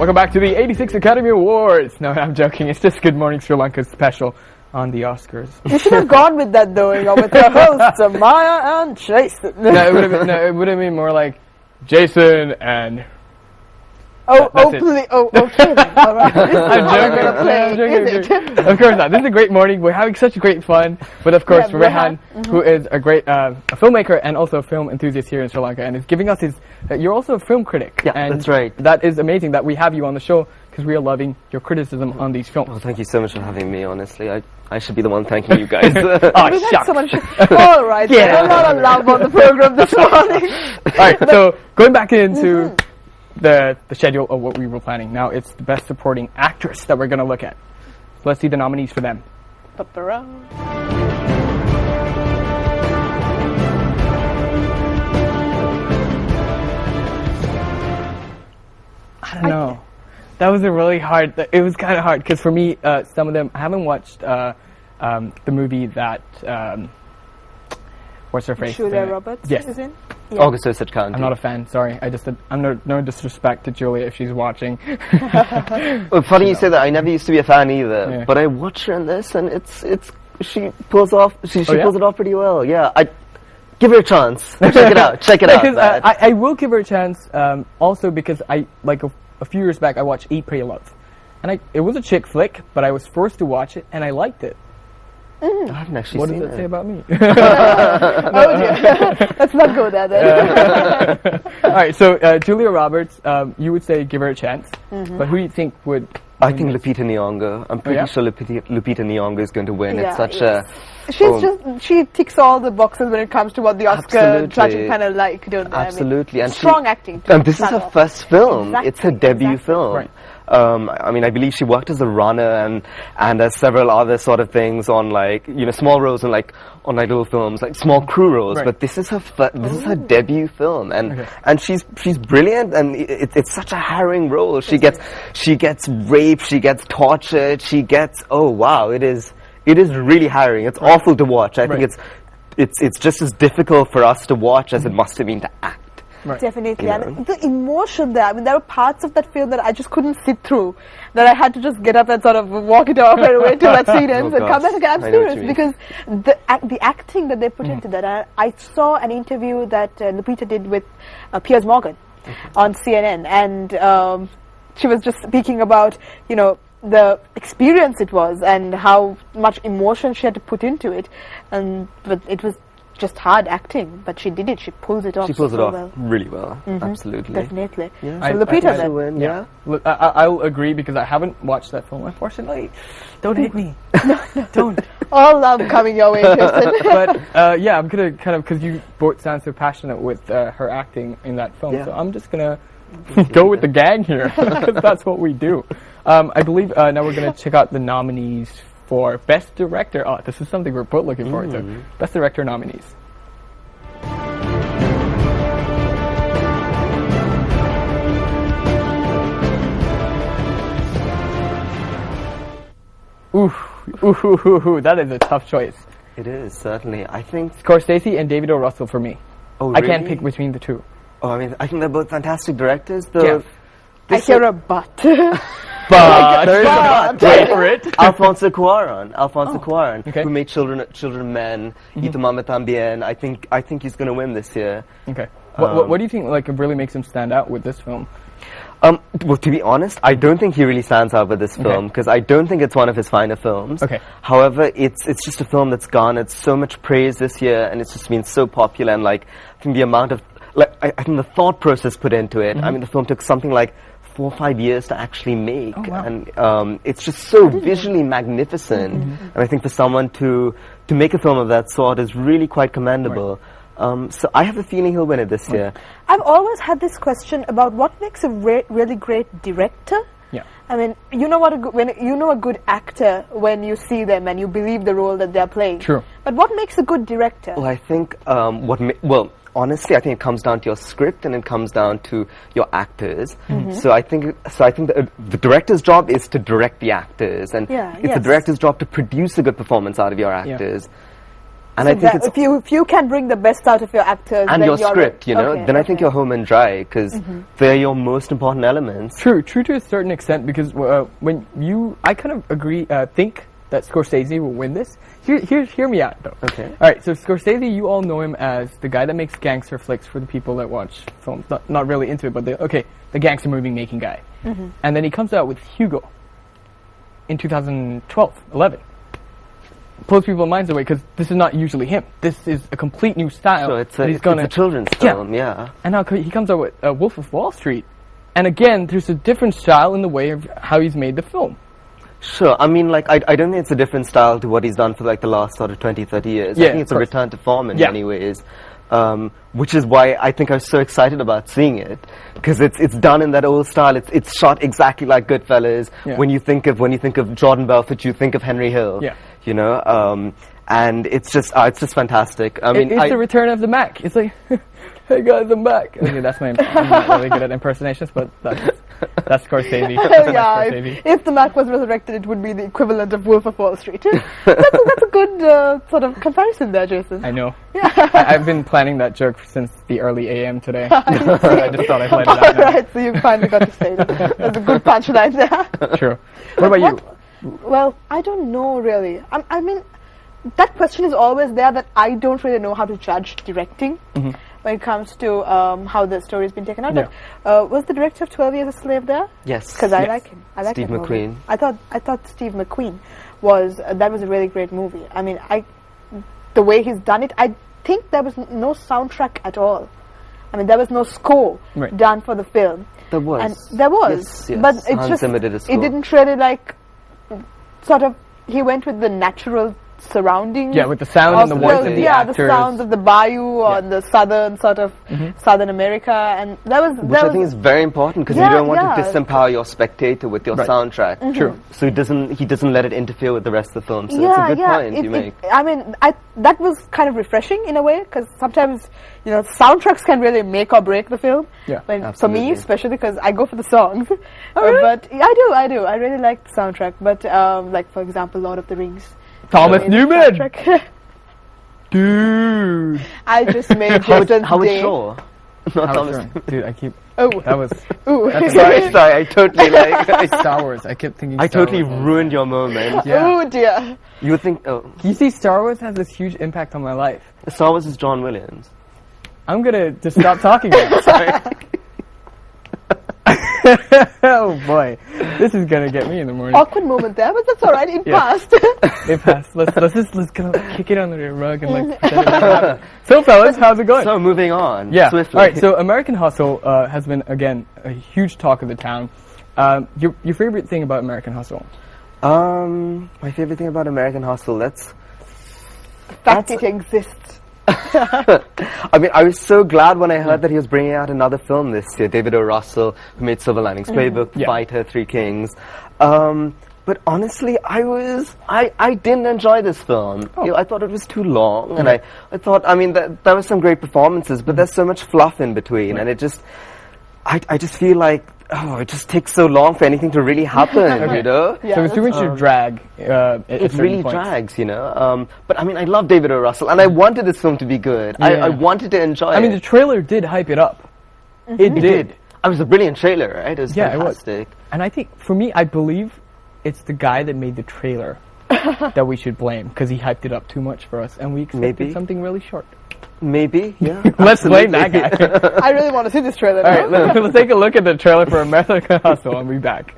Welcome back to the 86 Academy Awards. No, I'm joking. It's just Good Morning Sri Lanka special on the Oscars. You should have gone with that though, you know, with your hosts, Maya and Jason. It would have been more like Jason and... Okay. All right. I'm joking. Of course not. This is a great morning. We're having such great fun. But of course, Rehan, who is a great a filmmaker and also a film enthusiast here in Sri Lanka, and is giving us his... you're also a film critic. Yeah, and that's right. That is amazing that we have you on the show, because we are loving your criticism on these films. Well, thank you so much for having me, honestly. I should be the one thanking you guys. All right. Yeah. A lot of love on the program this morning. All right, so going back into... the schedule of what we were planning. Now it's the Best Supporting Actress that we're going to look at. So let's see the nominees for them. I don't know. That was a really hard... It was kind of hard because for me, some of them... I haven't watched the movie that... what's her face? Julia Roberts is in? Yeah. August Osage County. I'm not a fan, sorry. I'm no disrespect to Julia if she's watching. Well, funny you say that. I never used to be a fan either. Yeah. But I watch her in this, and she pulls off. She pulls it off pretty well. Yeah, I give her a chance. Check it out. Check it out. I will give her a chance. Also because I a few years back I watched Eat, Pray, Love, and it was a chick flick, but I was forced to watch it, and I liked it. I haven't actually seen it. What does it say about me? Oh dear. Let's not go there then. All right, so Julia Roberts, you would say give her a chance, but who do you think would... I think Lupita Nyong'o. I'm pretty sure Lupita Nyong'o is going to win. Yeah, it's such a... She ticks all the boxes when it comes to what the Oscar judging kind of like, don't they? Absolutely. And strong acting. And this is her first film. Exactly. It's her debut film. Right. I mean, I believe she worked as a runner and as several other sort of things on small roles and on little films, like small crew roles. Right. But this is her debut film, and she's brilliant, and it's such a harrowing role. She gets raped, she gets tortured, it is really harrowing. It's awful to watch. I think it's just as difficult for us to watch as it must have been to act. Right. Definitely, and the emotion there. I mean, there were parts of that film that I just couldn't sit through. That I had to just get up and sort of walk it off and wait till that scene ends and come back again. I'm serious, because the acting that they put into that. I saw an interview that Lupita did with Piers Morgan on CNN, and she was just speaking about the experience it was and how much emotion she had to put into it, but it was just hard acting, but she did it. She pulls it off. She pulls it off really well. Absolutely, definitely. Yeah. So Lupita then. Win, yeah. Look, I'll agree because I haven't watched that film. Unfortunately, don't hate me. Don't. All love coming your way, Jason. But I'm gonna kind of, because you both sound so passionate with her acting in that film, so I'm just gonna go with the gang here because that's what we do. I believe now we're gonna check out the nominees for Best Director. Oh, this is something we're both looking forward to. Best Director nominees. Ooh, that is a tough choice. It is, certainly. I think Scorsese and David O. Russell for me. Oh, really? I can't pick between the two. Oh, I mean, I think they're both fantastic directors, though. Yeah. I hear a but. But there is a but. Wait for it. Alfonso Cuarón, who made Children of Men, Y Tu Mamá También. I think he's going to win this year. Okay. What do you think really makes him stand out with this film? Well, to be honest, I don't think he really stands out with this film, because I don't think it's one of his finer films. Okay. However, it's just a film that's garnered so much praise this year, and it's just been so popular, and I think the amount of I think the thought process put into it. I mean, the film took something like 4 or 5 years to actually make, and it's just so visually magnificent. And I think for someone to make a film of that sort is really quite commendable. So I have a feeling he'll win it this year. I've always had this question about what makes a really great director. Yeah. I mean, you know a good actor when you see them and you believe the role that they're playing. True. But what makes a good director? Well, I think honestly, I think it comes down to your script and it comes down to your actors. So I think the director's job is to direct the actors, and it's the director's job to produce a good performance out of your actors. And so I think it's if you can bring the best out of your actors and then your script, you know, then I think okay. you're home and dry because they're your most important elements. True to a certain extent, because I kind of agree, think that Scorsese will win this. Hear me out, though. Okay. All right, so Scorsese, you all know him as the guy that makes gangster flicks for the people that watch films. Not really into it, but the gangster movie making guy. And then he comes out with Hugo in 2012, 11. Blows people's minds away because this is not usually him. This is a complete new style. So it's a children's film, yeah. And now he comes out with Wolf of Wall Street. And again, there's a different style in the way of how he's made the film. Sure, I mean, like, I don't think it's a different style to what he's done for, like, the last sort of 20, 30 years. Yeah, I think it's a return to form in many ways, which is why I think I was so excited about seeing it, because it's done in that old style. It's shot exactly like Goodfellas. Yeah. When you think of Jordan Belfort, you think of Henry Hill. Yeah. You know, and it's just fantastic. I mean, it's the return of the Mac. It's like, hey guys, I'm back. Okay, I'm not really good at impersonations, but that's Scorsese. Yeah, if the Mac was resurrected, it would be the equivalent of Wolf of Wall Street. That's a good sort of comparison there, Jason. I know. Yeah. I've been planning that joke since the early AM today. I just thought I'd let it out now. Right, so you finally got to say that. That's a good punchline there. True. What about you? Well, I don't know really. I mean, that question is always there, that I don't really know how to judge directing when it comes to how the story has been taken out. Yeah. But was the director of 12 Years a Slave there? Yes. Because I like him. I like Steve that movie. McQueen. I thought Steve McQueen was that was a really great movie. I mean, the way he's done it, I think there was no soundtrack at all. I mean, there was no score done for the film. There was. And there was. Yes. But it's Hans just, Zimmer did a score. it didn't really sort of, he went with the natural surroundings. Yeah, with the sound and the voice of the actors. The sounds of the bayou on the southern sort of Southern America, and which I think is very important, because you don't want to disempower your spectator with your soundtrack. True. So he doesn't let it interfere with the rest of the film. So it's a good point you make. I mean, that was kind of refreshing in a way, because sometimes soundtracks can really make or break the film. Yeah, for me, especially because I go for the songs. Oh, really? But I do. I really like the soundtrack. But like, for example, Lord of the Rings. Thomas Newman! Dude! I just made Jason's Howard day. Shaw. Not Thomas. Dude, I keep... Oh. That was... Ooh. Sorry, I totally Star Wars. I kept thinking I Star totally Wars. ruined your moment. Yeah. Oh dear. You would think... You see, Star Wars has this huge impact on my life. Star Wars is John Williams. I'm gonna just stop talking now. Sorry. Oh boy, this is gonna get me in the morning. Awkward moment there, but that's all right. It passed. It passed. Let's kind of kick it under the rug and like. Pretend it never happened. So, fellas, how's it going? So, moving on. Yeah. Swiftly. All right. So, American Hustle has been again a huge talk of the town. Your favorite thing about American Hustle? My favorite thing about American Hustle. The fact it exists. I mean, I was so glad when I heard that he was bringing out another film this year. David O. Russell, who made Silver Linings Playbook, Fighter, Three Kings. But honestly, I didn't enjoy this film. I thought it was too long, and I thought, I mean, there were some great performances, but there's so much fluff in between, and it just, I just feel like, it just takes so long for anything to really happen, you know? Yeah, so it's too much to drag. It really drags, you know? But I mean, I love David O. Russell, and I wanted this film to be good. Yeah. I wanted to enjoy it. I mean, the trailer did hype it up. It did. It was a brilliant trailer, right? It was fantastic. It was. And I think, for me, I believe it's the guy that made the trailer that we should blame, because he hyped it up too much for us, and we expected something really short. Maybe, yeah. Let's blame that guy. I really want to see this trailer. All right, let's take a look at the trailer for American Hustle and be back.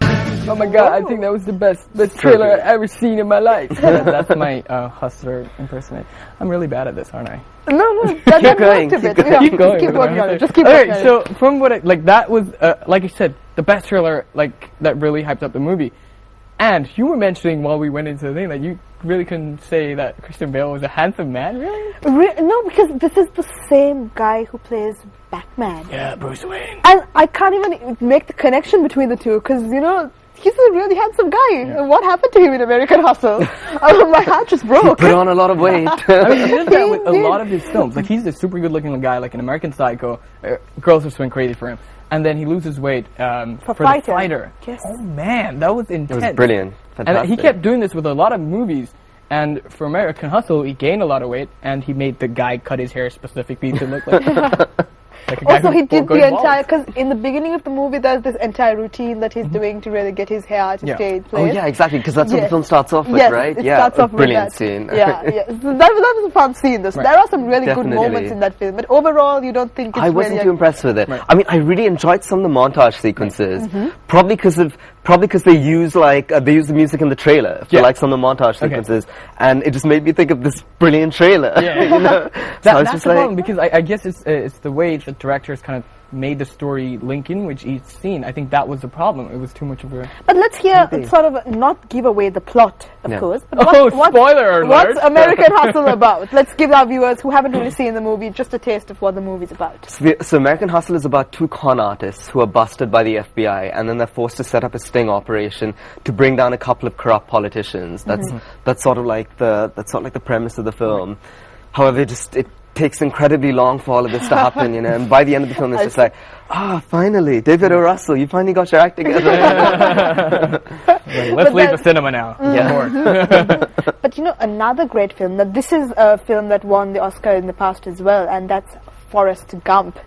Oh my god, I think that was the best trailer I've ever seen in my life. That's my Hustler impersonation. I'm really bad at this, aren't I? No, keep going. Keep going. Keep working on it. Just keep working on it. So from what that was, like I said, the best trailer that really hyped up the movie. And you were mentioning while we went into the thing that you really couldn't say that Christian Bale was a handsome man, really? No, because this is the same guy who plays Batman. Yeah, Bruce Wayne. And I can't even make the connection between the two, because, he's a really handsome guy. Yeah. What happened to him in American Hustle? My heart just broke. He put on a lot of weight. I mean, he did that with a lot of his films. Like, he's a super good-looking guy, like an American Psycho. Girls just went crazy for him. And then he loses weight for The Fighter. Yes. Oh, man, that was intense. It was brilliant. Fantastic. And he kept doing this with a lot of movies. And for American Hustle, he gained a lot of weight, and he made the guy cut his hair specifically to look like like a guy Also, who he did goes the bald. entire, because in the beginning of the movie, there's this entire routine that he's doing to really get his hair to stay in Oh place. yeah, exactly, because that's what the Yes. film starts off with, Yes, right? it Yeah, starts off with brilliant that. scene. Yeah, yeah. So that was a fun scene, though. So there are some really Definitely. good moments in that film, but overall, you don't think it's I wasn't really too impressed with it. Right. I mean, I really enjoyed some of the montage sequences, probably because they use they use the music in the trailer for Yeah. like some of the montage sequences, and it just made me think of this brilliant trailer. Yeah. You know? So I was That's just the like, problem, because I guess it's the way the directors kind of made the story link in with each scene. I think that was the problem. It was too much of a... But let's hear, sort of, not give away the plot, of Yeah. course. But Spoiler alert! What's American Hustle about? Let's give our viewers who haven't really seen the movie just a taste of what the movie's about. So American Hustle is about two con artists who are busted by the FBI, and then they're forced to set up a sting operation to bring down a couple of corrupt politicians. That's sort of like the premise of the film. However, it takes incredibly long for all of this to happen, you know. And by the end of the film, it's just like, finally, David O. Russell, you finally got your act together. Let's leave the cinema now. Yeah. But you know, another great film, this is a film that won the Oscar in the past as well, and that's Forrest Gump,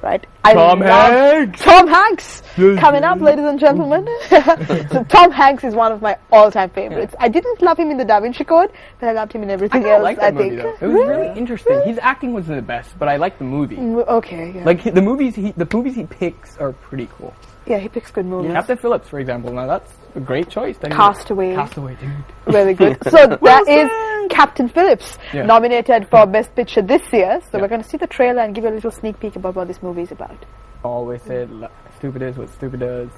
right? Tom Hanks! Tom Hanks! Coming up, ladies and gentlemen. So Tom Hanks is one of my all-time favorites. I didn't love him in the Da Vinci Code, but I loved him in everything else, like I that think. movie, though. It was really interesting. His acting wasn't the best, but I like the movie. Okay, yeah. Like, the movies he picks are pretty cool. Yeah, he picks good movies. Captain Phillips, for example. Now, that's a great choice. Castaway. Castaway, dude. Really good. So that is Captain Phillips, nominated for Best Picture this year. So we're going to see the trailer and give you a little sneak peek about what this movie is about. Always said, stupid is what stupid does.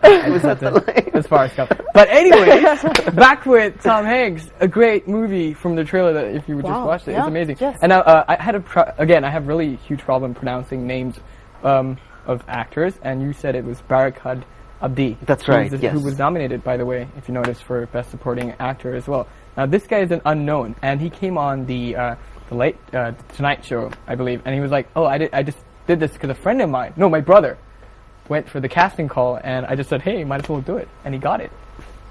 As far as Scott. But anyways, back with Tom Hanks, a great movie from the trailer that if you would just watch it, it's amazing. Yes. And now I had I have really huge problem pronouncing names of actors, and you said it was Barakat Abdi. That's right, yes. Who was nominated, by the way, if you notice, for Best Supporting Actor as well. Now this guy is an unknown, and he came on the Tonight Show, I believe, and he was like, "Oh, I just did this because a friend of mine, no, my brother, went for the casting call, and I just said, hey, might as well do it," and he got it.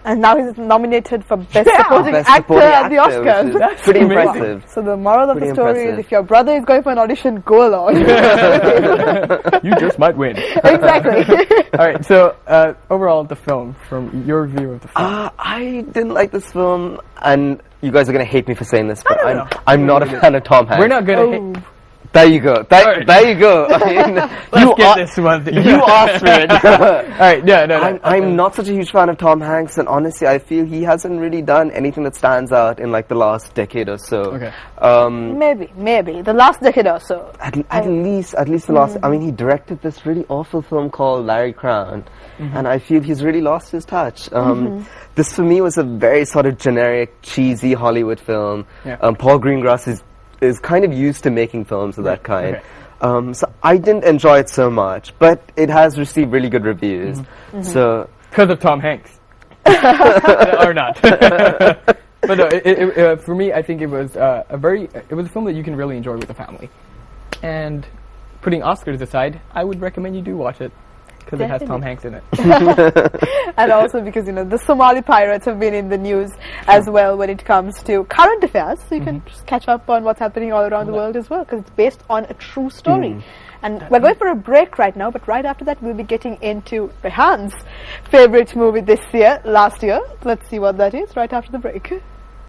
And now he's nominated for Best Supporting Actor at the Oscars. That's pretty impressive. So the moral of the story impressive. is, if your brother is going for an audition, go along. You just might win. Exactly. All right, so overall, the film, from your view of the film. I didn't like this film, and you guys are going to hate me for saying this, but I'm not a fan of Tom Hanks. We're not going to hate... There you go. There you go. I mean, Let's get this one. You asked for it. All right, no. I'm not such a huge fan of Tom Hanks, and honestly, I feel he hasn't really done anything that stands out in like the last decade or so. Okay. Maybe the last decade or so. At least the last. I mean, he directed this really awful film called Larry Crown, and I feel he's really lost his touch. This for me was a very sort of generic, cheesy Hollywood film. Yeah. Paul Greengrass is kind of used to making films of that kind. Okay. So I didn't enjoy it so much, but it has received really good reviews. So because of Tom Hanks, or not? But no, for me, I think it was it was a film that you can really enjoy with the family. And putting Oscars aside, I would recommend you do watch it. Because it has Tom Hanks in it. And also because, you know, the Somali pirates have been in the news as well when it comes to current affairs. So you can just catch up on what's happening all around the world as well, because it's based on a true story. And we're going for a break right now, but right after that we'll be getting into Rehan's favorite movie last year. Let's see what that is right after the break.